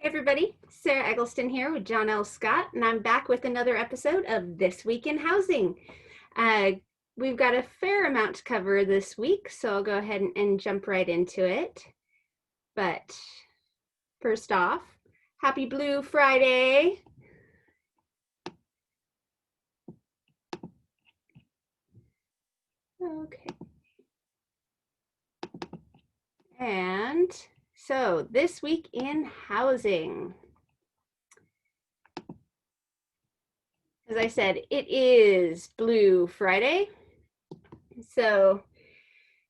Hey everybody, Sarah Eggleston here with John L. Scott, and I'm back with another episode of This Week in Housing. Uh, we've got a fair amount to cover this week, so I'll go ahead and jump right into it. But first off, happy Blue Friday! Okay. And so this week in housing. As I said, it is Blue Friday. So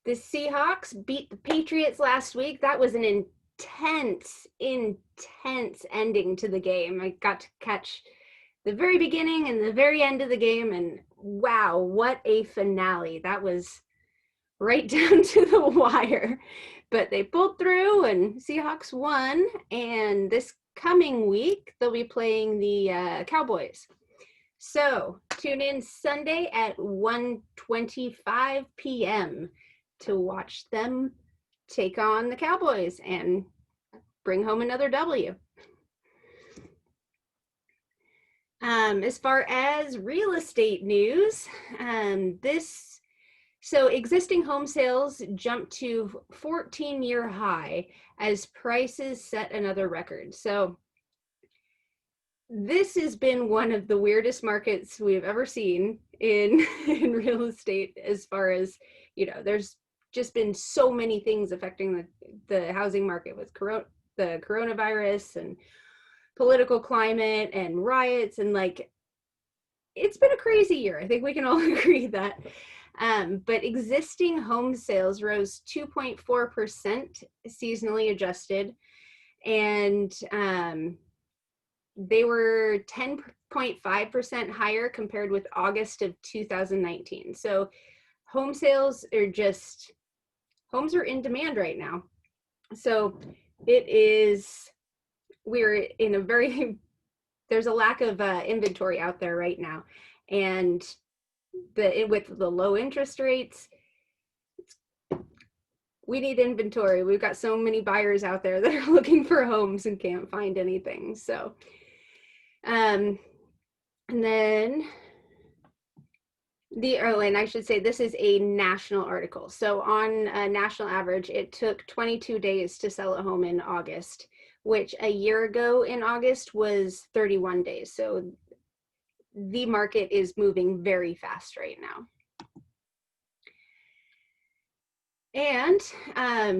the Seahawks beat the Patriots last week. That was an intense ending to the game. I got to catch the very beginning and the very end of the game, and wow, what a finale. That was right down to the wire. But they pulled through and Seahawks won, and this coming week they'll be playing the Cowboys. So tune in Sunday at 1:25 p.m. to watch them take on the Cowboys and bring home another W. As far as real estate news, existing home sales jumped to 14-year high as prices set another record. So this has been one of the weirdest markets we've ever seen in real estate, as far as, there's just been so many things affecting the housing market with the coronavirus and political climate and riots, and it's been a crazy year. I think we can all agree that. But existing home sales rose 2.4% seasonally adjusted, and they were 10.5% higher compared with August of 2019. So homes are in demand right now. So we're in a there's a lack of inventory out there right now. And with the low interest rates, we need inventory. We've got so many buyers out there that are looking for homes and can't find anything. So, and then and I should say this is a national article. So on a national average, it took 22 days to sell a home in August, which a year ago in August was 31 days. So the market is moving very fast right now. And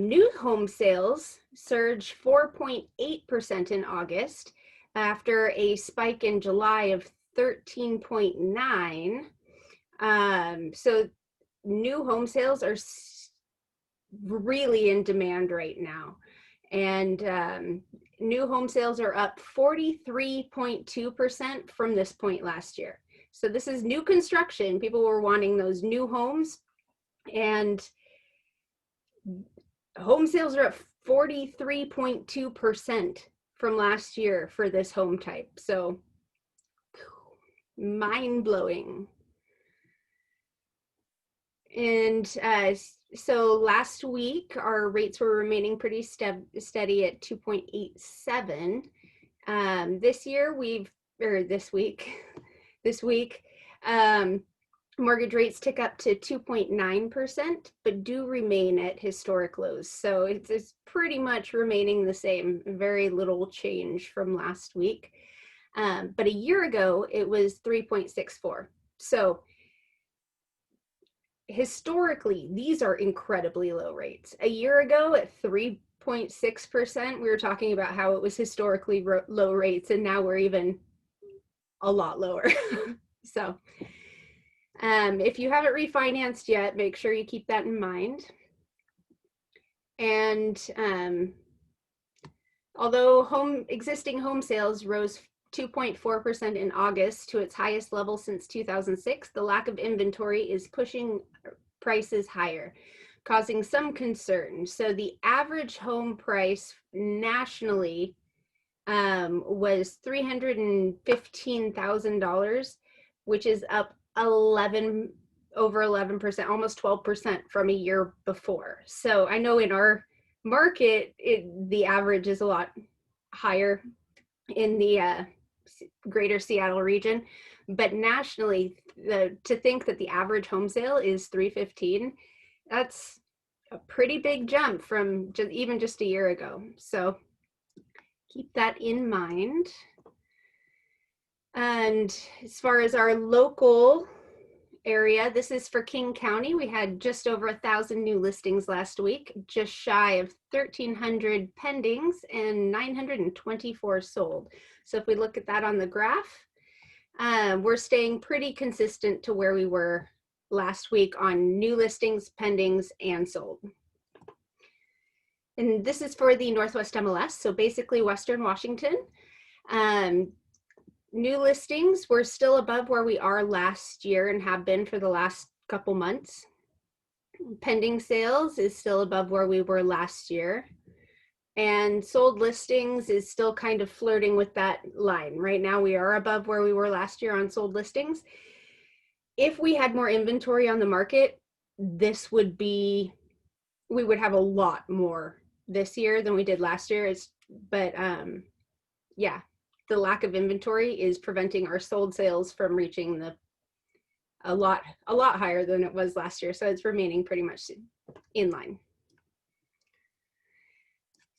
new home sales surged 4.8% in August after a spike in July of 13.9. So new home sales are really in demand right now. And new home sales are up 43.2% from this point last year. So this is new construction. People were wanting those new homes, and home sales are up 43.2% from last year for this home type. So mind-blowing. And so last week, our rates were remaining pretty steady at 2.87. This week, mortgage rates tick up to 2.9%, but do remain at historic lows. So it's pretty much remaining the same, very little change from last week. But a year ago, it was 3.64. So historically, these are incredibly low rates. A year ago at 3.6%, we were talking about how it was historically low rates, and now we're even a lot lower. So if you haven't refinanced yet, make sure you keep that in mind. And although existing home sales rose 2.4% in August to its highest level since 2006, the lack of inventory is pushing prices higher, causing some concern. So the average home price nationally was $315,000, which is up over 11%, almost 12% from a year before. So I know in our market, the average is a lot higher in the greater Seattle region. But nationally, to think that the average home sale is 315, that's a pretty big jump from even just a year ago. So keep that in mind. And as far as our local area, this is for King County. We had just over 1,000 new listings last week, just shy of 1,300 pendings and 924 sold. So if we look at that on the graph, we're staying pretty consistent to where we were last week on new listings, pendings, and sold. And this is for the Northwest MLS, so basically Western Washington. New listings, we're still above where we are last year and have been for the last couple months. Pending sales is still above where we were last year. And sold listings is still kind of flirting with that line. Right now we are above where we were last year on sold listings. If we had more inventory on the market, this would be, we would have a lot more this year than we did last year. But yeah, the lack of inventory is preventing our sold sales from reaching a lot higher than it was last year. So it's remaining pretty much in line.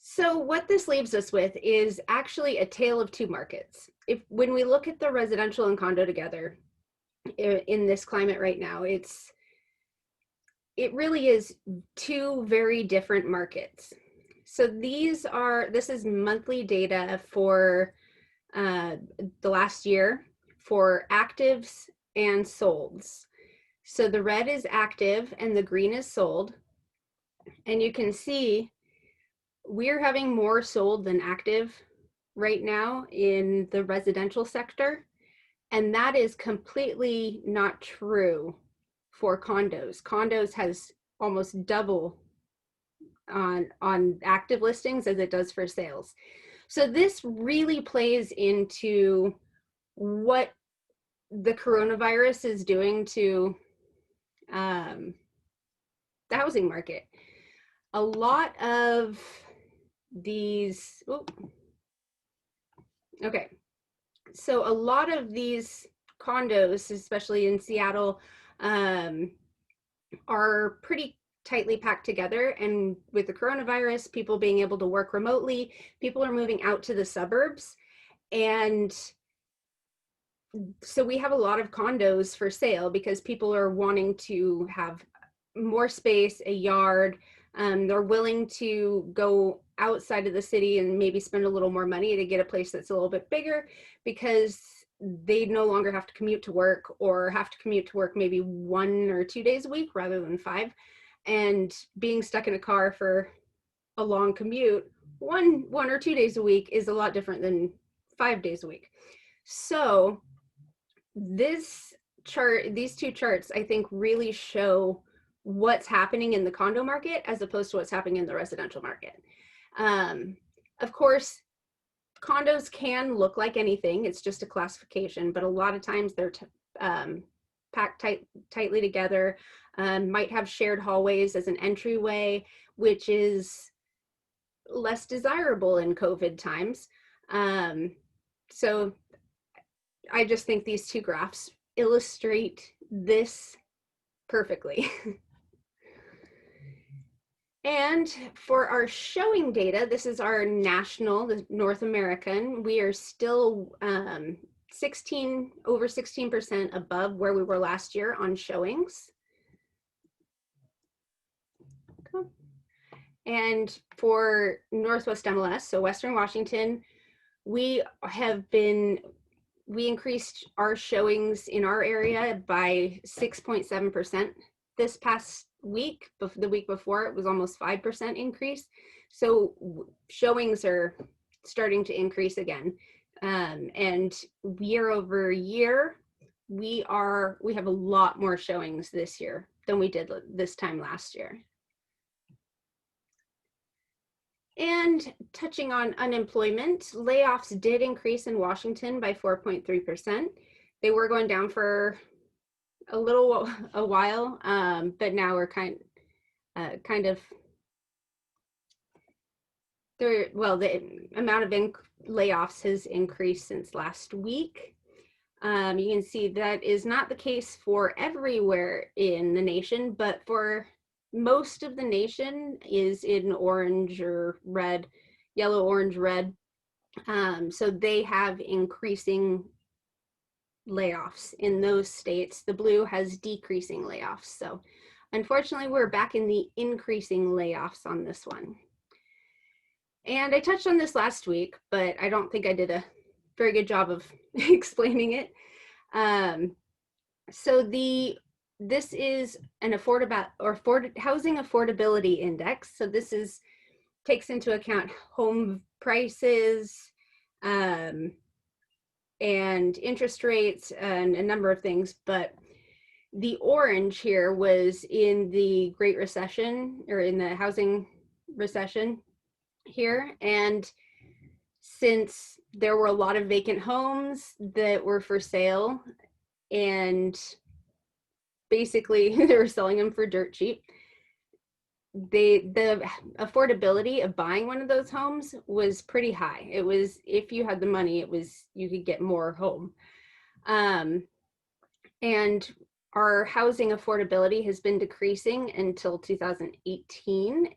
So what this leaves us with is actually a tale of two markets. When we look at the residential and condo together in this climate right now, it really is two very different markets. So this is monthly data for the last year for actives and solds. So the red is active and the green is sold. And you can see we're having more sold than active right now in the residential sector. And that is completely not true for condos. Condos has almost double on active listings as it does for sales. So this really plays into what the coronavirus is doing to the housing market. A lot of these, okay, so a lot of these condos, especially in Seattle, are pretty tightly packed together, and with the coronavirus, people being able to work remotely, people are moving out to the suburbs, and so we have a lot of condos for sale because people are wanting to have more space, a yard. They're willing to go outside of the city and maybe spend a little more money to get a place that's a little bit bigger because they no longer have to commute to work, or have to commute to work maybe 1 or 2 days a week rather than 5. And being stuck in a car for a long commute, one or 2 days a week is a lot different than 5 days a week. So these two charts, I think, really show what's happening in the condo market as opposed to what's happening in the residential market. Of course, condos can look like anything. It's just a classification, but a lot of times they're packed tightly together, might have shared hallways as an entryway, which is less desirable in COVID times. So I just think these two graphs illustrate this perfectly. And for our showing data, this is our national, the North American. We are still over 16% above where we were last year on showings. Cool. And for Northwest MLS, so Western Washington, we increased our showings in our area by 6.7% this past week. The week before, it was almost 5% increase. So showings are starting to increase again. And year over year, we have a lot more showings this year than we did this time last year. And touching on unemployment, layoffs did increase in Washington by 4.3%. They were going down for a while, but now we're kind of the amount of layoffs has increased since last week. You can see that is not the case for everywhere in the nation, but for most of the nation is in orange or red, yellow, orange, red. So they have increasing layoffs in those states. The blue has decreasing layoffs. So unfortunately, we're back in the increasing layoffs on this one. And I touched on this last week, but I don't think I did a very good job of explaining it. So this is an housing affordability index. So this takes into account home prices, and interest rates and a number of things, but the orange here was in the Great Recession, or in the housing recession here. And since there were a lot of vacant homes that were for sale, and basically they were selling them for dirt cheap, the affordability of buying one of those homes was pretty high. It was, if you had the money, you could get more home. And our housing affordability has been decreasing until 2018,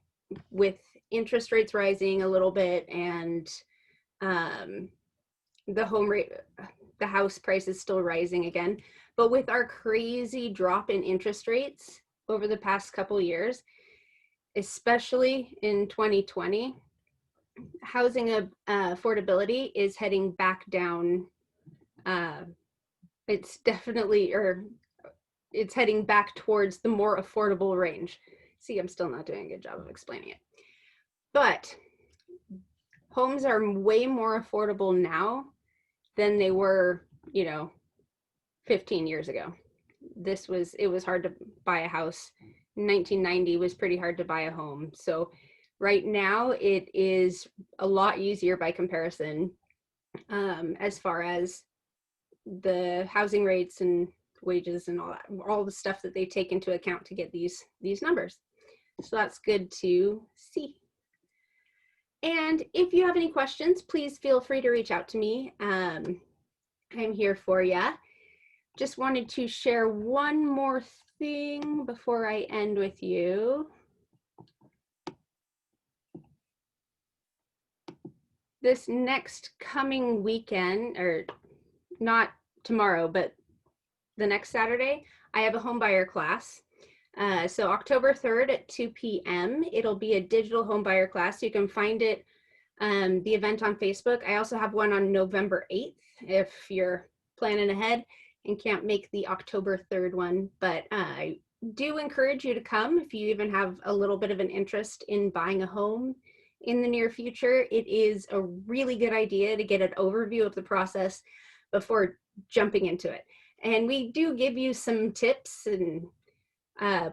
with interest rates rising a little bit, and the house price is still rising again. But with our crazy drop in interest rates over the past couple years, especially in 2020, housing affordability is heading back down. It's heading back towards the more affordable range. See, I'm still not doing a good job of explaining it. But homes are way more affordable now than they were, 15 years ago. It was hard to buy a house. 1990 was pretty hard to buy a home. So right now it is a lot easier by comparison, as far as the housing rates and wages and all the stuff that they take into account to get these numbers. So that's good to see. And if you have any questions, please feel free to reach out to me. I'm here for you. Just wanted to share one more thing before I end with you. This next coming weekend, or not tomorrow, but the next Saturday, I have a home buyer class. So October 3rd at 2 p.m. It'll be a digital home buyer class. You can find it, the event, on Facebook. I also have one on November 8th if you're planning ahead and can't make the October 3rd one. But I do encourage you to come if you even have a little bit of an interest in buying a home in the near future. It is a really good idea to get an overview of the process before jumping into it. And we do give you some tips and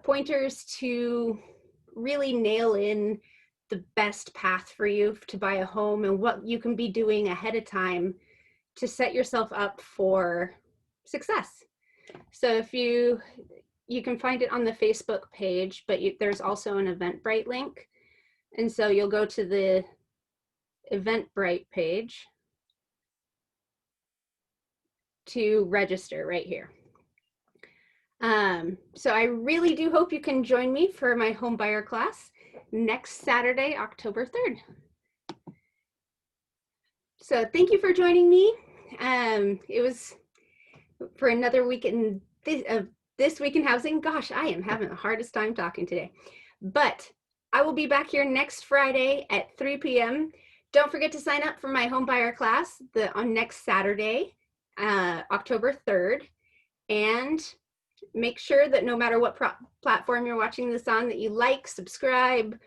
pointers to really nail in the best path for you to buy a home, and what you can be doing ahead of time to set yourself up for success. So if you can find it on the Facebook page, but there's also an Eventbrite link. And so you'll go to the Eventbrite page to register right here. So I really do hope you can join me for my home buyer class next Saturday, October 3rd. So thank you for joining me. It was for another week in this week in housing. Gosh, I am having the hardest time talking today, but I will be back here next Friday at 3 p.m. Don't forget to sign up for my home buyer class on next Saturday, October 3rd, and make sure that no matter what platform you're watching this on, that you like, subscribe,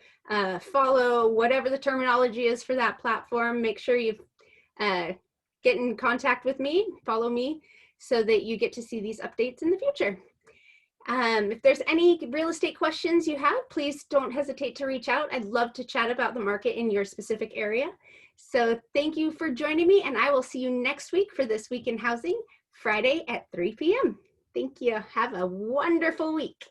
follow, whatever the terminology is for that platform. Make sure you get in contact with me, follow me, so that you get to see these updates in the future. If there's any real estate questions you have, please don't hesitate to reach out. I'd love to chat about the market in your specific area. So thank you for joining me, and I will see you next week for This Week in Housing, Friday at 3 p.m. Thank you. Have a wonderful week.